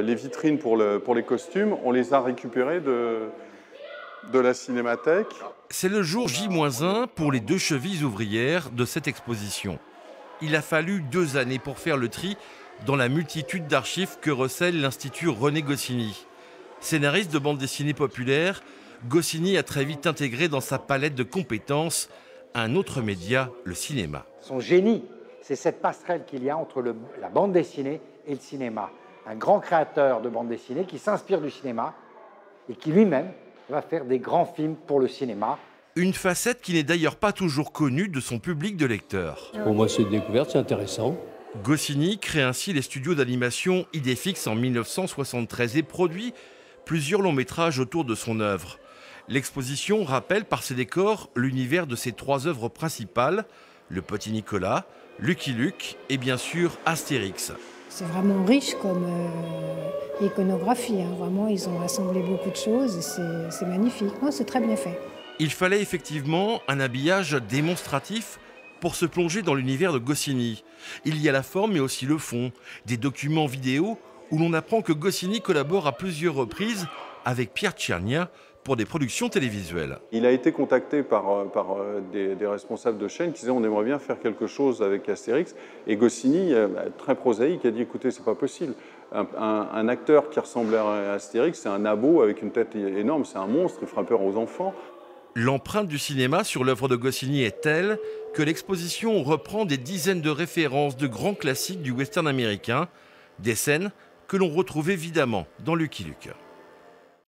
Les vitrines pour les costumes, on les a récupérées de la Cinémathèque. C'est le jour J-1 pour les 2 chevilles ouvrières de cette exposition. Il a fallu 2 années pour faire le tri dans la multitude d'archives que recèle l'Institut René Goscinny. Scénariste de bande dessinée populaire, Goscinny a très vite intégré dans sa palette de compétences un autre média, le cinéma. Son génie, c'est cette passerelle qu'il y a entre la bande dessinée et le cinéma. Un grand créateur de bande dessinée qui s'inspire du cinéma et qui lui-même va faire des grands films pour le cinéma. Une facette qui n'est d'ailleurs pas toujours connue de son public de lecteurs. Pour moi, c'est une découverte, c'est intéressant. Goscinny crée ainsi les studios d'animation Idéfix en 1973 et produit plusieurs longs métrages autour de son œuvre. L'exposition rappelle par ses décors l'univers de ses 3 œuvres principales, Le Petit Nicolas, Lucky Luke et bien sûr Astérix. C'est vraiment riche comme iconographie. Vraiment, ils ont assemblé beaucoup de choses et c'est magnifique. C'est très bien fait. Il fallait effectivement un habillage démonstratif pour se plonger dans l'univers de Goscinny. Il y a la forme mais aussi le fond, des documents vidéo où l'on apprend que Goscinny collabore à plusieurs reprises avec Pierre Tchernia pour des productions télévisuelles. Il a été contacté par des responsables de chaîne qui disaient on aimerait bien faire quelque chose avec Astérix. Et Goscinny, très prosaïque, a dit écoutez, c'est pas possible. Un acteur qui ressemblait à Astérix, c'est un abo avec une tête énorme, c'est un monstre, il fera peur aux enfants. L'empreinte du cinéma sur l'œuvre de Goscinny est telle que l'exposition reprend des dizaines de références de grands classiques du western américain, des scènes que l'on retrouve évidemment dans Lucky Luke.